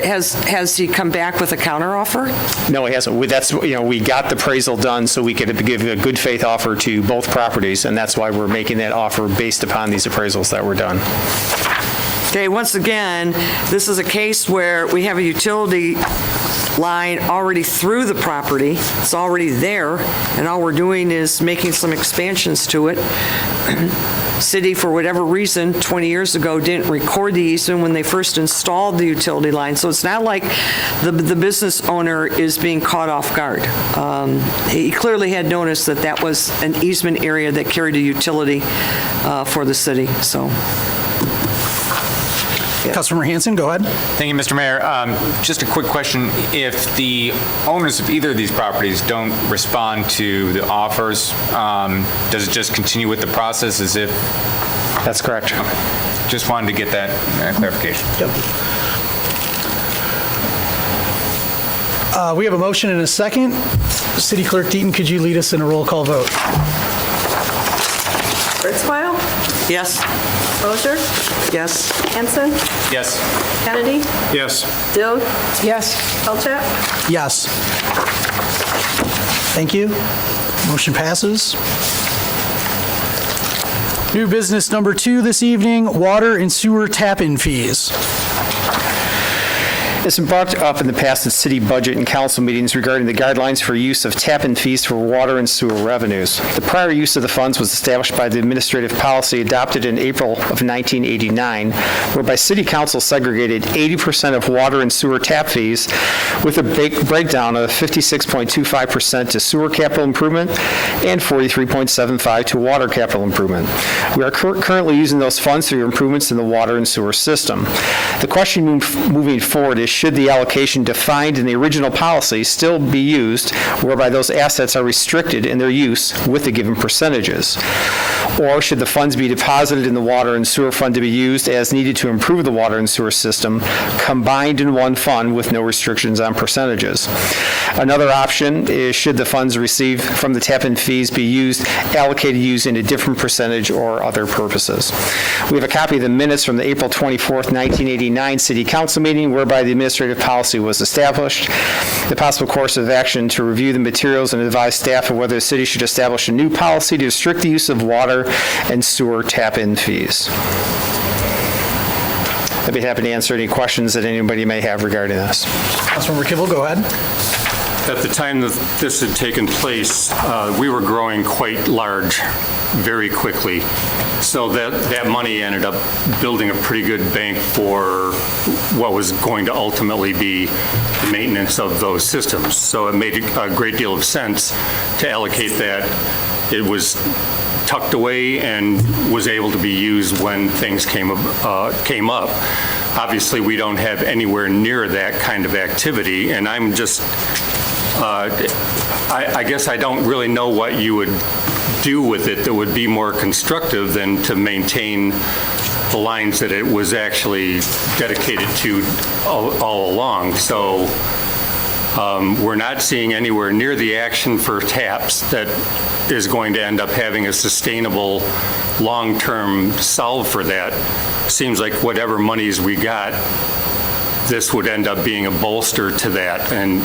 Has he come back with a counteroffer? No, he hasn't. We got the appraisal done so we could give a good faith offer to both properties, and that's why we're making that offer based upon these appraisals that were done. Okay, once again, this is a case where we have a utility line already through the property. It's already there, and all we're doing is making some expansions to it. City, for whatever reason, 20 years ago, didn't record the easement when they first installed the utility line. So it's not like the business owner is being caught off guard. He clearly had noticed that that was an easement area that carried a utility for the city, so. Councilmember Hanson, go ahead. Thank you, Mr. Mayor. Just a quick question. If the owners of either of these properties don't respond to the offers, does it just continue with the process as if? That's correct. Okay. Just wanted to get that clarification. Yep. We have a motion and a second. City Clerk Deaton, could you lead us in a roll call vote? Kurzweil? Yes. Mosher? Yes. Hanson? Yes. Kennedy? Yes. Dill? Yes. Felchak? Yes. Thank you. Motion passes. New business number 2 this evening, water and sewer tap-in fees. It's been brought up in the past at city budget and council meetings regarding the guidelines for use of tap-in fees for water and sewer revenues. The prior use of the funds was established by the administrative policy adopted in April of 1989, whereby city council segregated 80% of water and sewer tap fees with a breakdown of 56.25% to sewer capital improvement and 43.75% to water capital improvement. We are currently using those funds for improvements in the water and sewer system. The question moving forward is, should the allocation defined in the original policy still be used, whereby those assets are restricted in their use with the given percentages? Or should the funds be deposited in the water and sewer fund to be used as needed to improve the water and sewer system, combined in one fund with no restrictions on percentages? Another option is, should the funds received from the tap-in fees be allocated using a different percentage or other purposes? We have a copy of the minutes from the April 24th, 1989 City Council meeting, whereby the administrative policy was established. The possible course of action to review the materials and advise staff of whether the city should establish a new policy to restrict the use of water and sewer tap-in fees. I'd be happy to answer any questions that anybody may have regarding this. Councilmember Kivel, go ahead. At the time that this had taken place, we were growing quite large very quickly. So that money ended up building a pretty good bank for what was going to ultimately be the maintenance of those systems. So it made a great deal of sense to allocate that. It was tucked away and was able to be used when things came up. Obviously, we don't have anywhere near that kind of activity, and I'm just, I guess I don't really know what you would do with it that would be more constructive than to maintain the lines that it was actually dedicated to all along. So we're not seeing anywhere near the action for taps that is going to end up having a sustainable long-term solve for that. Seems like whatever monies we got, this would end up being a bolster to that, and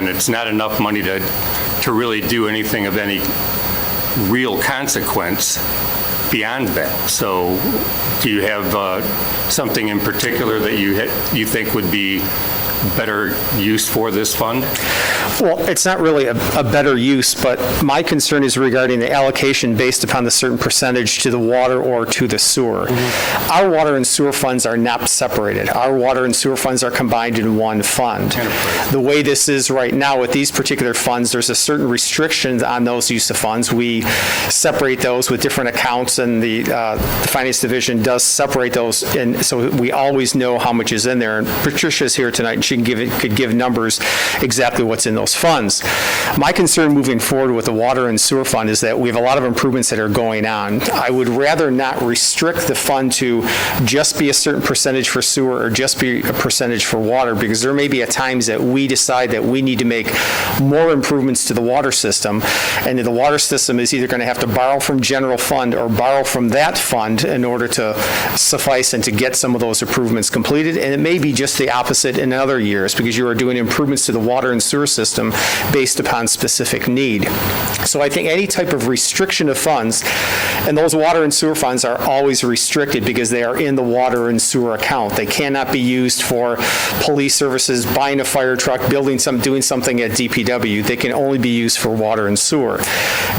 it's not enough money to really do anything of any real consequence beyond that. So do you have something in particular that you think would be better use for this fund? Well, it's not really a better use, but my concern is regarding the allocation based upon the certain percentage to the water or to the sewer. Mm-hmm. Our water and sewer funds are not separated. Our water and sewer funds are combined in one fund. The way this is right now with these particular funds, there's a certain restriction on those use of funds. We separate those with different accounts, and the Finance Division does separate those, and so we always know how much is in there. And Patricia's here tonight, and she and could give numbers exactly what's in those funds. My concern moving forward with the water and sewer fund is that we have a lot of improvements that are going on. I would rather not restrict the fund to just be a certain percentage for sewer or just be a percentage for water, because there may be at times that we decide that we need to make more improvements to the water system, and the water system is either going to have to borrow from general fund or borrow from that fund in order to suffice and to get some of those improvements completed. And it may be just the opposite in other years, because you are doing improvements to the water and sewer system based upon specific need. So I think any type of restriction of funds, and those water and sewer funds are always restricted because they are in the water and sewer account. They cannot be used for police services, buying a fire truck, doing something at DPW. They can only be used for water and sewer.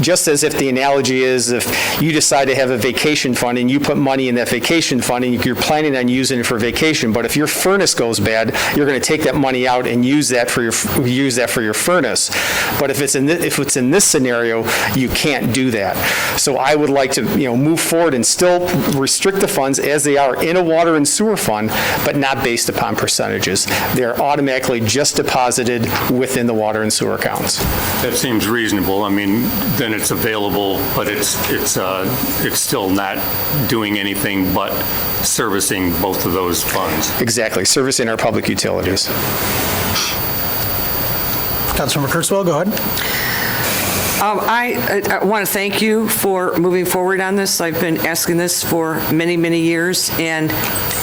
Just as if the analogy is, if you decide to have a vacation fund and you put money in that vacation fund and you're planning on using it for vacation, but if your furnace goes bad, you're going to take that money out and use that for your furnace. But if it's in this scenario, you can't do that. So I would like to move forward and still restrict the funds as they are in a water and sewer fund, but not based upon percentages. They're automatically just deposited within the water and sewer accounts. That seems reasonable. I mean, then it's available, but it's still not doing anything but servicing both of those funds. Exactly, servicing our public utilities. Councilmember Kurzweil, go ahead. I want to thank you for moving forward on this. I've been asking this for many, many years, and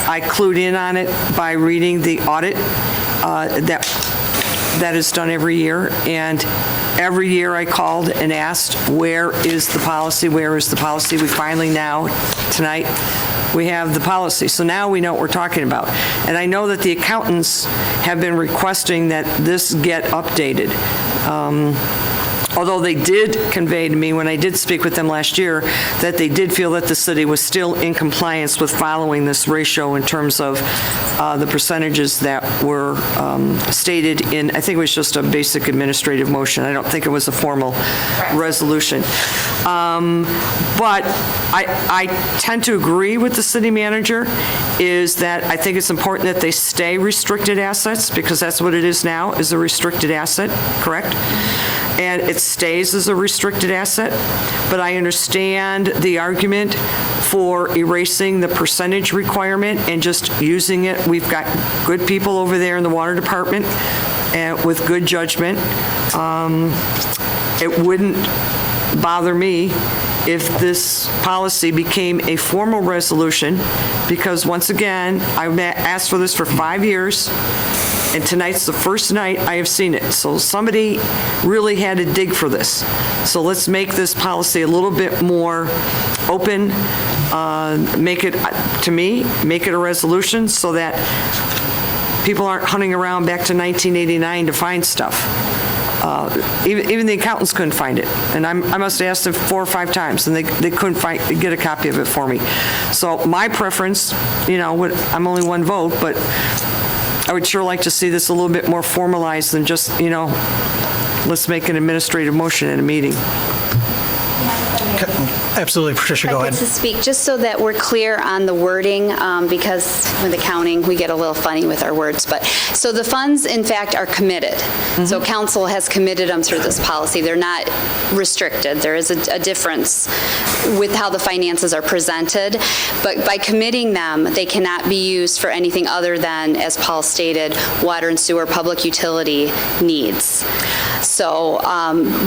I clued in on it by reading the audit that is done every year. And every year I called and asked, where is the policy? Where is the policy? We finally now, tonight, we have the policy. So now we know what we're talking about. And I know that the accountants have been requesting that this get updated. Although they did convey to me, when I did speak with them last year, that they did feel that the city was still in compliance with following this ratio in terms of the percentages that were stated in, I think it was just a basic administrative motion. I don't think it was a formal resolution. But I tend to agree with the city manager, is that I think it's important that they stay restricted assets, because that's what it is now, is a restricted asset, correct? And it stays as a restricted asset, but I understand the argument for erasing the percentage requirement and just using it. We've got good people over there in the water department and with good judgment. It wouldn't bother me if this policy became a formal resolution, because once again, I've asked for this for 5 years, and tonight's the first night I have seen it. So somebody really had to dig for this. So let's make this policy a little bit more open, make it a resolution so that people aren't hunting around back to 1989 to find stuff. Even the accountants couldn't find it, and I must have asked them 4 or 5 times, and they couldn't get a copy of it for me. So my preference, I'm only one vote, but I would sure like to see this a little bit more formalized than just, let's make an administrative motion in a meeting. Absolutely, Patricia, go I'd ahead. like to speak, just so that we're clear on the wording, because with accounting, we get a little funny with our words. But so the funds, in fact, are committed. So council has committed them through this policy. They're not restricted. There is a difference with how the finances are presented. But by committing them, they cannot be used for anything other than, as Paul stated, water and sewer public utility needs. So,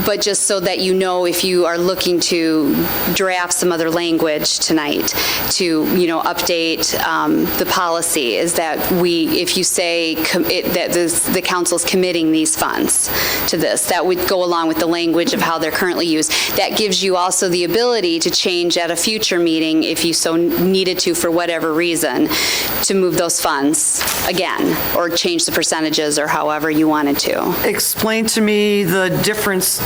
but just so that you know, if you are looking to draft some other language tonight to, update the policy, is that if you say that the council's committing these funds to this, that would go along with the language of how they're currently used. That gives you also the ability to change at a future meeting, if you so needed to for whatever reason, to move those funds again, or change the percentages, or however you wanted to. Explain to me the difference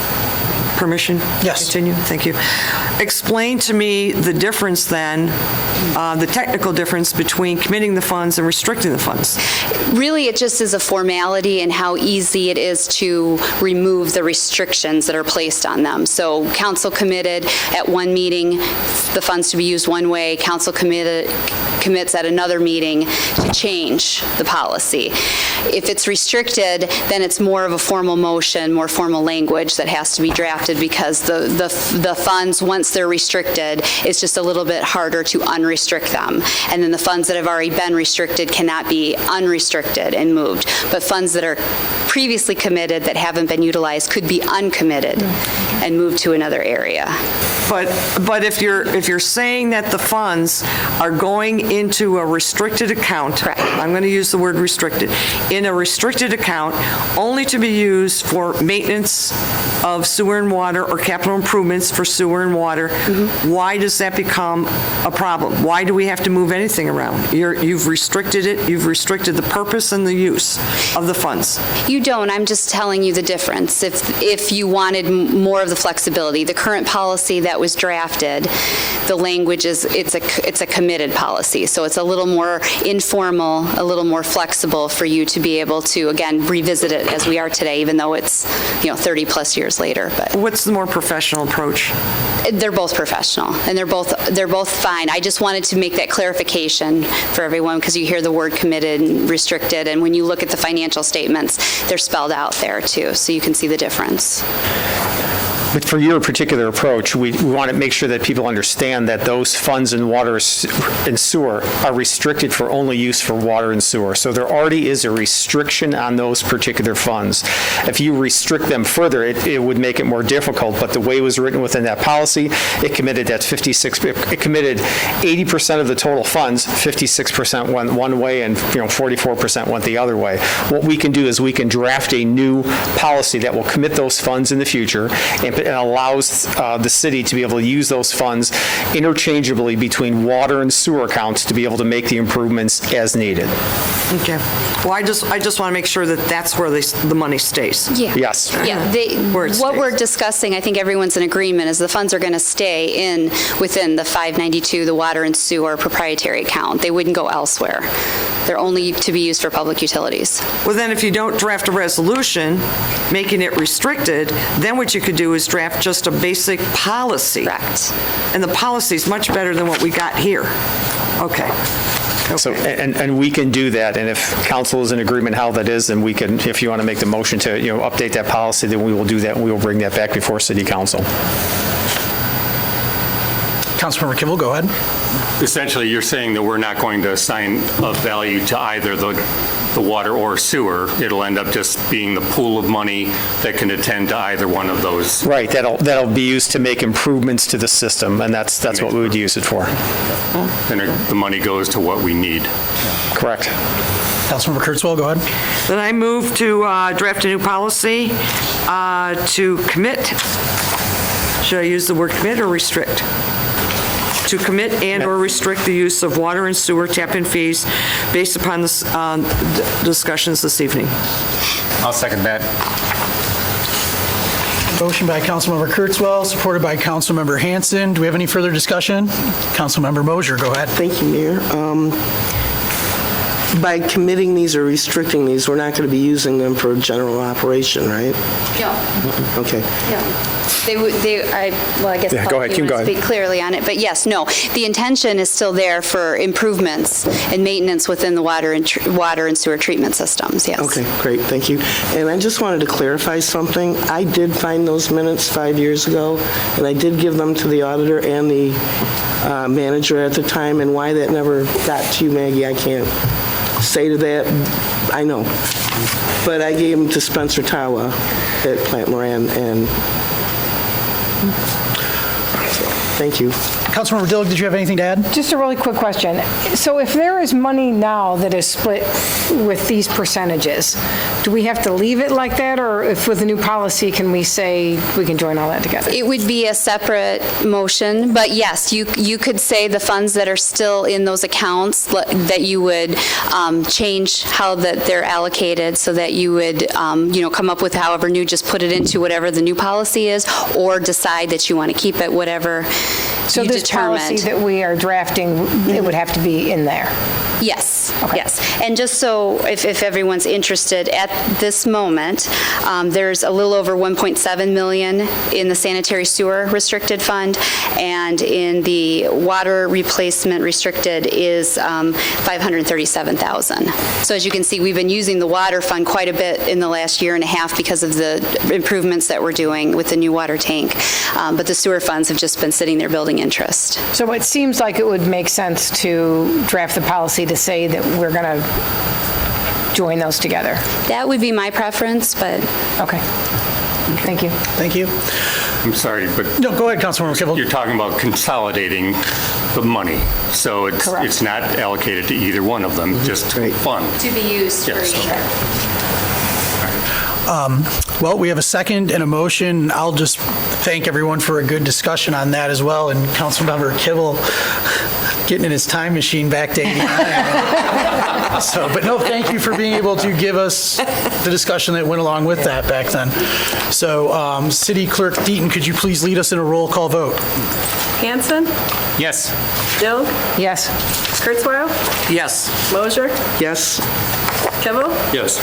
permission? Yes. Continue, thank you. Explain to me the difference then, the technical difference between committing the funds and restricting the funds. Really, it just is a formality and how easy it is to remove the restrictions that are placed on them. So council committed at one meeting the funds to be used one way, council commits at another meeting to change the policy. If it's restricted, then it's more of a formal motion, more formal language that has to be drafted because the funds, once they're restricted, it's just a little bit harder to unrestrict them. And then the funds that have already been restricted cannot be unrestricted and moved. But funds that are previously committed that haven't been utilized could be uncommitted and moved to another area. But if you're saying that the funds are going into a restricted account, Correct. I'm going to use the word restricted, in a restricted account only to be used for maintenance of sewer and water or capital improvements for sewer and water, why does that become a problem? Why do we have to move anything around? You've restricted it, you've restricted the purpose and the use of the funds. You don't, I'm just telling you the difference. If you wanted more of the flexibility, the current policy that was drafted, the language is, it's a committed policy, so it's a little more informal, a little more flexible for you to be able to, again, revisit it as we are today, even though it's, 30 plus years later. But What's the more professional approach? they're both professional, and they're both fine. I just wanted to make that clarification for everyone, because you hear the word committed and restricted, and when you look at the financial statements, they're spelled out there too, so you can see the difference. But for your particular approach, we want to make sure that people understand that those funds in water and sewer are restricted for only use for water and sewer. So there already is a restriction on those particular funds. If you restrict them further, it would make it more difficult. But the way it was written within that policy, it committed 80% of the total funds, 56% went one way, and 44% went the other way. What we can do is we can draft a new policy that will commit those funds in the future and allows the city to be able to use those funds interchangeably between water and sewer accounts to be able to make the improvements as needed. Okay. Well, I just want to make sure that that's where the money stays. Yeah. Yes. Yeah, Where it what stays. we're discussing, I think everyone's in agreement, is the funds are going to stay within the 592, the water and sewer proprietary account. They wouldn't go elsewhere. They're only to be used for public utilities. Well, then if you don't draft a resolution making it restricted, then what you could do is draft just a basic policy. Correct. And the policy is much better than what we got here. Okay. So, and we can do that, and if council is in agreement how that is, then we can, if you want to make the motion to, update that policy, then we will do that, and we will bring that back before city council. Councilmember Kimball, go ahead. Essentially, you're saying that we're not going to assign a value to either the water or sewer. It'll end up just being the pool of money that can attend to either one of those. Right, that'll be used to make improvements to the system, and that's what we would use it for. And the money goes to what we need. Correct. Councilmember Kurtzwell, go ahead. Then I move to draft a new policy to commit. Should I use the word commit or restrict? To commit and/or restrict the use of water and sewer tap-in fees based upon the discussions this evening. I'll second that. Motion by Councilmember Kurtzwell, supported by Councilmember Hanson. Do we have any further discussion? Councilmember Mosier, go ahead. Thank you, Mayor. By committing these or restricting these, we're not going to be using them for general operation, right? Yeah. Okay. I guess Yeah, go ahead. you You can want go to ahead. speak clearly on it, but yes, no. The intention is still there for improvements and maintenance within the water and sewer treatment systems, yes. Okay, great, thank you. And I just wanted to clarify something. I did find those minutes 5 years ago, and I did give them to the auditor and the manager at the time, and why that never got to you, Maggie, I can't say to that. I know. But I gave them to Spencer Tawa at Plant Moran, and so, thank you. Councilmember Dillick, did you have anything to add? Just a really quick question. So if there is money now that is split with these percentages, do we have to leave it like that, or if with the new policy, can we say we can join all that together? It would be a separate motion, but yes, you could say the funds that are still in those accounts, that you would change how that they're allocated, so that you would, come up with however new, just put it into whatever the new policy is, or decide that you want to keep it, whatever So you this determined. policy that we are drafting, it would have to be in there? Yes, yes. And just so, if everyone's interested, at this moment, there's a little over 1.7 million in the sanitary sewer restricted fund, and in the water replacement restricted is 537,000. So as you can see, we've been using the water fund quite a bit in the last year and a half because of the improvements that we're doing with the new water tank. But the sewer funds have just been sitting there building interest. So it seems like it would make sense to draft the policy to say that we're going to join those together. That would be my preference, but Okay. Thank you. Thank you. I'm sorry, but No, go ahead, Councilmember Kibble. you're talking about consolidating the money. So Correct. it's not allocated to either one of them, just fund. to be used for Yes, each okay. Well, we have a second and a motion. I'll just thank everyone for a good discussion on that as well, and Councilmember Kibble getting in his time machine back to 89. But no, thank you for being able to give us the discussion that went along with that back then. So, City Clerk Deaton, could you please lead us in a roll call vote? Hanson, Yes. Dilg, Yes. Kurzweil, Yes. Mosier, Yes? Kibble, Yes.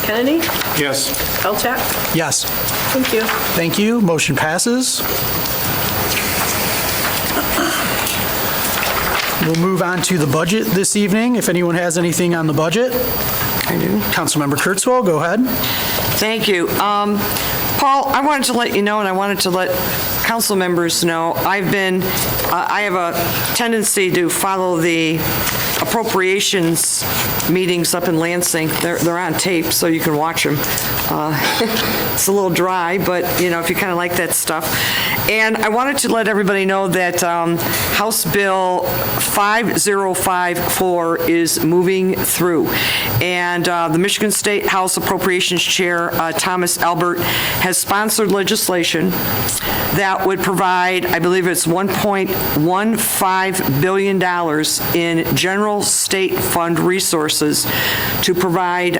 Kennedy, Yes. Elchak. Yes. Thank you. Thank you. Motion passes. We'll move on to the budget this evening. If anyone has anything on the budget. I do. Councilmember Kurzweil, go ahead. Thank you. Paul, I wanted to let you know, and I wanted to let council members know, I have a tendency to follow the appropriations meetings up in Lansing. They're on tape, so you can watch them. It's a little dry, but, if you kind of like that stuff. And I wanted to let everybody know that House Bill 5054 is moving through. And the Michigan State House Appropriations Chair, Thomas Albert, has sponsored legislation that would provide, I believe it's $1.15 billion in general state fund resources to provide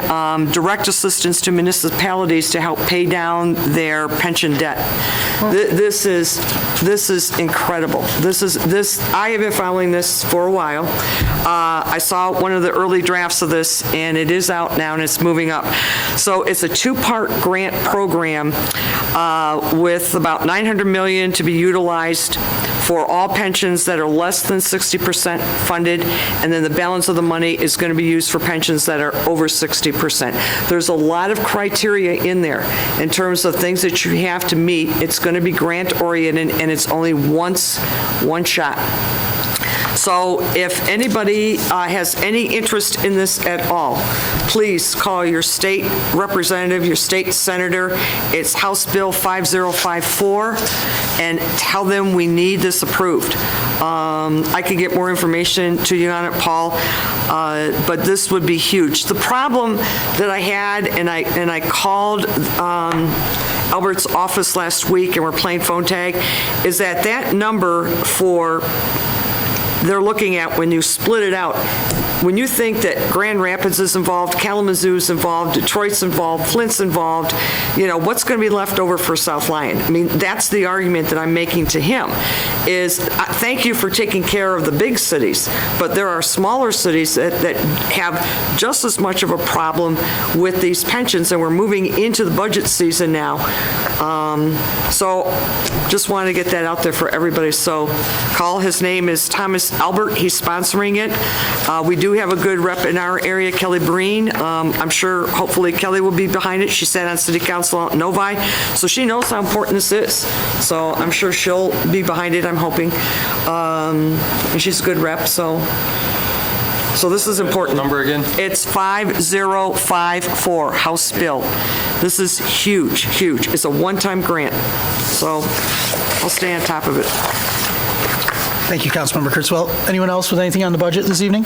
direct assistance to municipalities to help pay down their pension debt. This is incredible. I have been following this for a while. I saw one of the early drafts of this, and it is out now, and it's moving up. So it's a two-part grant program with about $900 million to be utilized for all pensions that are less than 60% funded, and then the balance of the money is going to be used for pensions that are over 60%. There's a lot of criteria in there in terms of things that you have to meet. It's going to be grant-oriented, and it's only one shot. So if anybody has any interest in this at all, please call your state representative, your state senator. It's House Bill 5054, and tell them we need this approved. I can get more information to you on it, Paul, but this would be huge. The problem that I had, and I called Albert's office last week, and we're playing phone tag, is that number they're looking at when you split it out. When you think that Grand Rapids is involved, Kalamazoo's involved, Detroit's involved, Flint's involved, what's going to be left over for South Lyon? I mean, that's the argument that I'm making to him, is thank you for taking care of the big cities, but there are smaller cities that have just as much of a problem with these pensions, and we're moving into the budget season now. So just wanted to get that out there for everybody. So call. His name is Thomas Albert. He's sponsoring it. We do have a good rep in our area, Kelly Breen. I'm sure, hopefully, Kelly will be behind it. She sat on City Council out in Novi, so she knows how important this is. So I'm sure she'll be behind it, I'm hoping. And she's a good rep, so this is important. Number again? It's 5054, House Bill. This is huge, huge. It's a one-time grant, so I'll stay on top of it. Thank you, Councilmember Kurtzwell. Anyone else with anything on the budget this evening?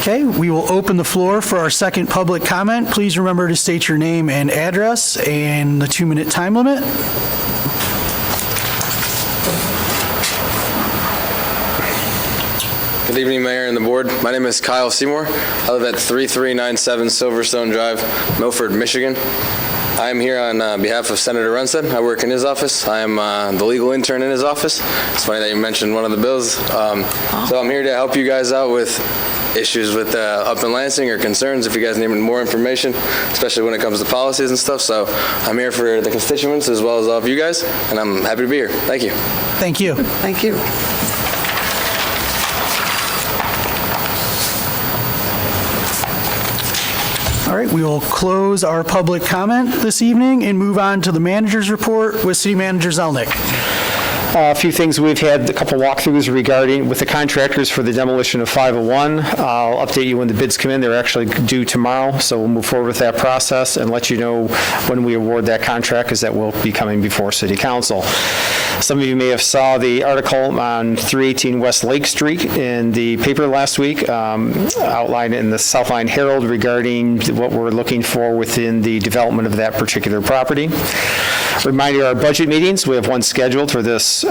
Okay, we will open the floor for our second public comment. Please remember to state your name and address and the 2-minute time limit. Good evening, Mayor and the board. My name is Kyle Seymour. I live at 3397 Silverstone Drive, Milford, Michigan. I am here on behalf of Senator Runstead. I work in his office. I am the legal intern in his office. It's funny that you mentioned one of the bills. So I'm here to help you guys out with issues with up in Lansing or concerns if you guys need more information, especially when it comes to policies and stuff. So I'm here for the constituents as well as all of you guys, and I'm happy to be here. Thank you. Thank you. Thank you. All right, we will close our public comment this evening and move on to the manager's report with City Manager Zelnick. A few things we've had, a couple walkthroughs regarding with the contractors for the demolition of 501. I'll update you when the bids come in. They're actually due tomorrow, so we'll move forward with that process and let you know when we award that contract, because that will be coming before City Council. Some of you may have saw the article on 318 West Lake Street in the paper last week, outlined in the Southline Herald regarding what we're looking for within the development of that particular property. Reminder, our budget meetings, we have one scheduled for this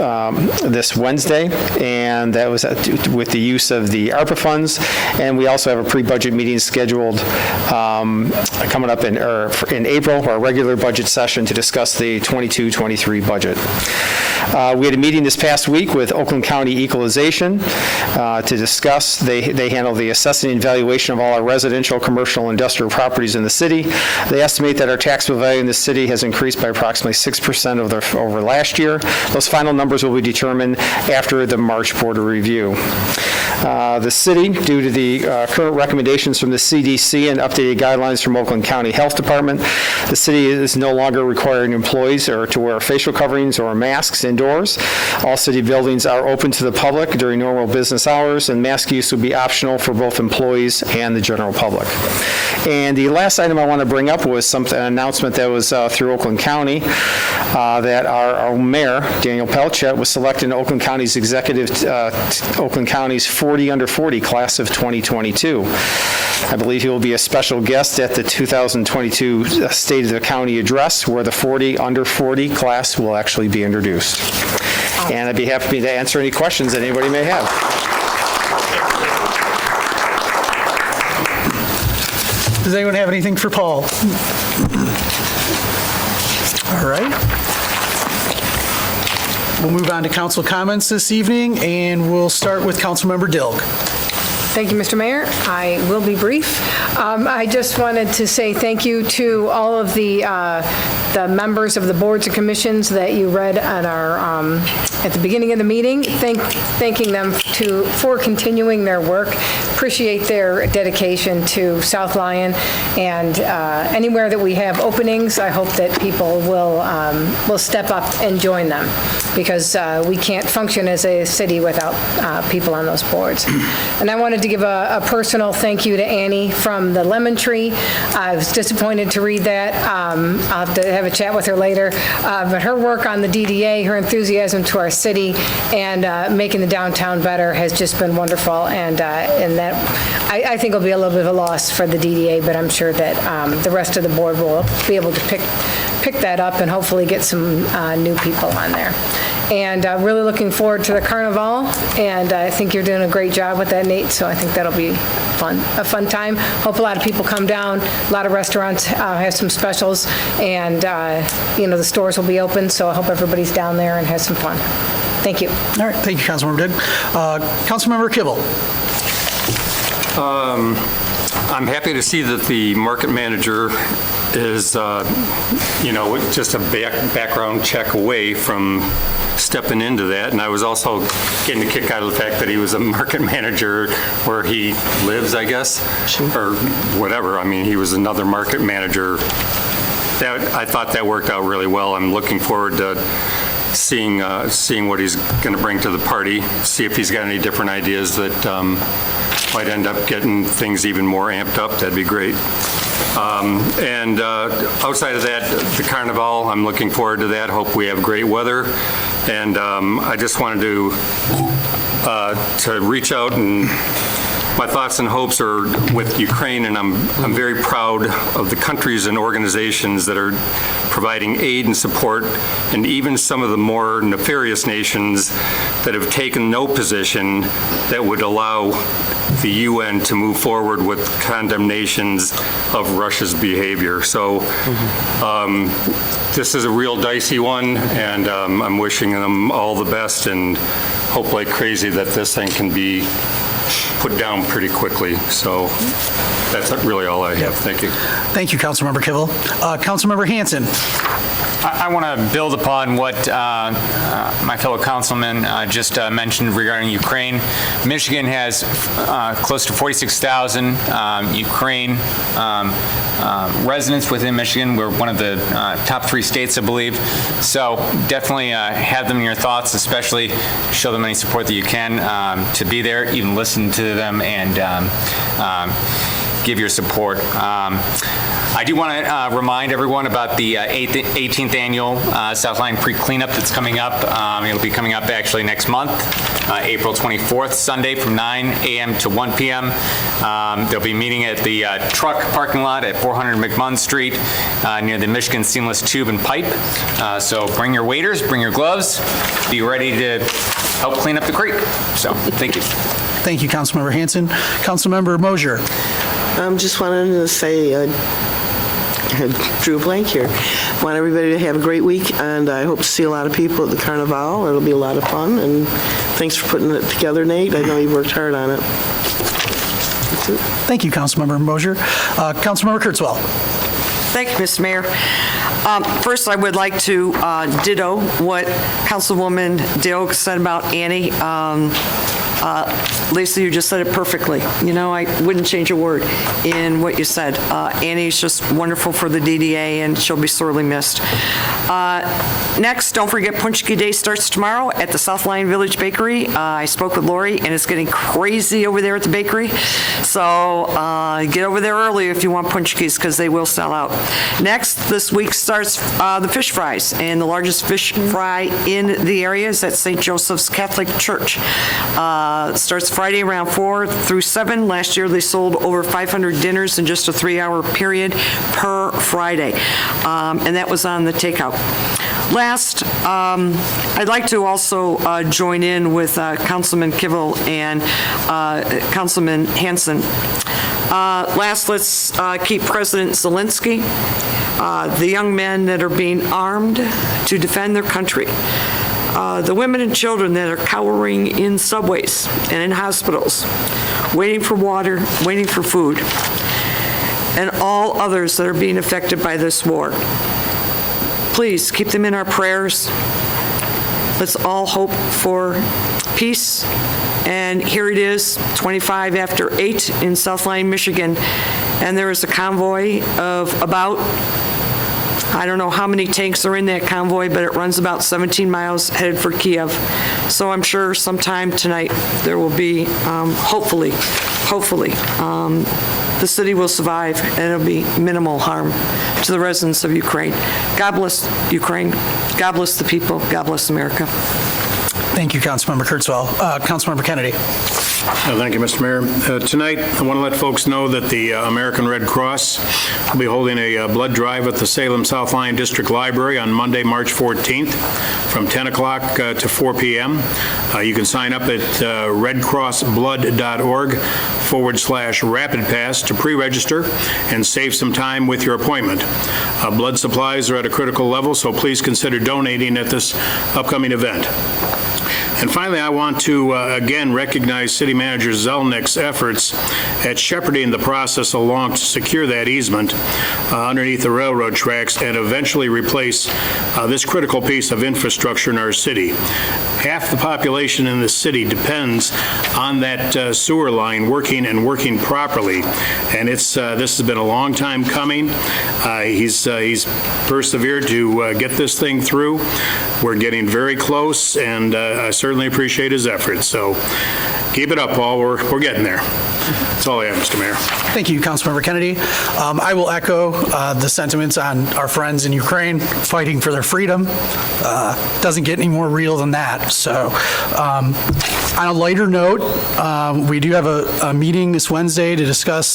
Wednesday, and that was with the use of the ARPA funds, and we also have a pre-budget meeting scheduled coming up in April, our regular budget session, to discuss the 22-23 budget. We had a meeting this past week with Oakland County Equalization to discuss. They handle the assessing and valuation of all our residential, commercial, industrial properties in the city. They estimate that our taxable value in the city has increased by approximately 6% over last year. Those final numbers will be determined after the March Board of Review. The city, due to the current recommendations from the CDC and updated guidelines from Oakland County Health Department, the city is no longer requiring employees to wear facial coverings or masks indoors. All city buildings are open to the public during normal business hours, and mask use will be optional for both employees and the general public. And the last item I want to bring up was an announcement that was through Oakland County that our mayor, Daniel Pelchat, was selected in Oakland County's Oakland County's 40 under 40 class of 2022. I believe he will be a special guest at the 2022 State of the County address, where the 40 under 40 class will actually be introduced. And I'd be happy to answer any questions that anybody may have. Does anyone have anything for Paul? All right. We'll move on to council comments this evening, and we'll start with Councilmember Dilg. Thank you, Mr. Mayor. I will be brief. I just wanted to say thank you to all of the members of the boards and commissions that you read at our at the beginning of the meeting, thanking them for continuing their work. Appreciate their dedication to South Lyon, and anywhere that we have openings, I hope that people will step up and join them, because we can't function as a city without people on those boards. And I wanted to give a personal thank you to Annie from the Lemon Tree. I was disappointed to read that. I'll have to have a chat with her later. But her work on the DDA, her enthusiasm to our city, and making the downtown better has just been wonderful. And that I think will be a little bit of a loss for the DDA, but I'm sure that the rest of the board will be able to pick that up and hopefully get some new people on there. And really looking forward to the Carnival, and I think you're doing a great job with that, Nate, so I think that'll be a fun time. Hope a lot of people come down. A lot of restaurants have some specials, and the stores will be open, so I hope everybody's down there and has some fun. Thank you. All right, thank you, Councilmember Dilg. Councilmember Kibble. I'm happy to see that the market manager is, just a background check away from stepping into that. And I was also getting a kick out of the fact that he was a market manager where he lives, I guess, or whatever. I mean, he was another market manager. I thought that worked out really well. I'm looking forward to seeing what he's going to bring to the party, see if he's got any different ideas that might end up getting things even more amped up. That'd be great. And outside of that, the Carnival, I'm looking forward to that. Hope we have great weather. And I just wanted to reach out, and my thoughts and hopes are with Ukraine, and I'm very proud of the countries and organizations that are providing aid and support, and even some of the more nefarious nations that have taken no position that would allow the UN to move forward with condemnations of Russia's behavior. So this is a real dicey one, and I'm wishing them all the best and hope like crazy that this thing can be put down pretty quickly. So that's really all I have. Thank you. Thank you, Councilmember Kibble. Councilmember Hanson. I want to build upon what my fellow councilman just mentioned regarding Ukraine. Michigan has close to 46,000 Ukraine residents within Michigan. We're one of the top 3 states, I believe. So definitely have them in your thoughts, especially show them any support that you can to be there, even listen to them and give your support. I do want to remind everyone about the 18th annual South Lyon Creek Cleanup that's coming up. It'll be coming up actually next month, April 24th, Sunday from 9 a.m. to 1 p.m. They'll be meeting at the truck parking lot at 400 McMunn Street near the Michigan Seamless Tube and Pipe. So bring your waders, bring your gloves, be ready to help clean up the creek. So thank you. Thank you, Councilmember Hanson. Councilmember Mosier. Just wanted to say, I drew a blank here. Want everybody to have a great week, and I hope to see a lot of people at the Carnival. It'll be a lot of fun, and thanks for putting it together, Nate. I know you worked hard on it. That's it. Thank you, Councilmember Mosier. Councilmember Kurtzwell. Thank you, Mr. Mayor. First, I would like to ditto what Councilwoman Dale said about Annie. Lisa, you just said it perfectly. You know, I wouldn't change a word in what you said. Annie's just wonderful for the DDA, and she'll be sorely missed. Next, don't forget Punchki Day starts tomorrow at the South Lyon Village Bakery. I spoke with Lori, and it's getting crazy over there at the bakery. So get over there early if you want Punchkis, because they will sell out. Next, this week starts the fish fries, and the largest fish fry in the area is at St. Joseph's Catholic Church. Starts Friday around 4 through 7. Last year, they sold over 500 dinners in just a 3-hour period per Friday, and that was on the takeout. Last, I'd like to also join in with Councilman Kibble and Councilman Hanson. Last, let's keep President Zelnick, the young men that are being armed to defend their country, the women and children that are cowering in subways and in hospitals, waiting for water, waiting for food, and all others that are being affected by this war. Please keep them in our prayers. Let's all hope for peace. And here it is, 25 after 8 in South Lyon, Michigan, and there is a convoy of about, I don't know how many tanks are in that convoy, but it runs about 17 miles headed for Kiev. So I'm sure sometime tonight there will be, hopefully, the city will survive and it'll be minimal harm to the residents of Ukraine. God bless Ukraine. God bless the people. God bless America. Thank you, Councilmember Kurtzwell. Councilmember Kennedy. Thank you, Mr. Mayor. Tonight, I want to let folks know that the American Red Cross will be holding a blood drive at the Salem South Lyon District Library on Monday, March 14th from 10 o'clock to 4 p.m. You can sign up at redcrossblood.org/rapid pass to pre-register and save some time with your appointment. Blood supplies are at a critical level, so please consider donating at this upcoming event. And finally, I want to again recognize City Manager Zelnick's efforts at shepherding the process along to secure that easement underneath the railroad tracks and eventually replace this critical piece of infrastructure in our city. Half the population in the city depends on that sewer line working properly, and it's this has been a long time coming. He's persevered to get this thing through. We're getting very close, and I certainly appreciate his efforts. So keep it up, Paul. We're getting there. That's all I have, Mr. Mayor. Thank you, Councilmember Kennedy. I will echo the sentiments on our friends in Ukraine fighting for their freedom. Doesn't get any more real than that. So on a lighter note, we do have a meeting this Wednesday to discuss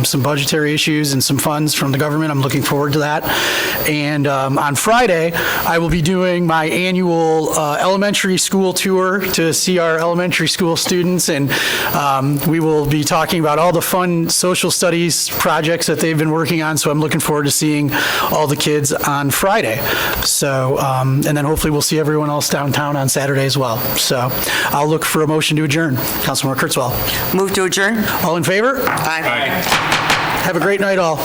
some budgetary issues and some funds from the government. I'm looking forward to that. And on Friday, I will be doing my annual elementary school tour to see our elementary school students, and we will be talking about all the fun social studies projects that they've been working on, so I'm looking forward to seeing all the kids on Friday. So, and then hopefully we'll see everyone else downtown on Saturday as well. So I'll look for a motion to adjourn. Councilmember Kurtzwell. Move to adjourn? All in favor? Aye. Have a great night, all.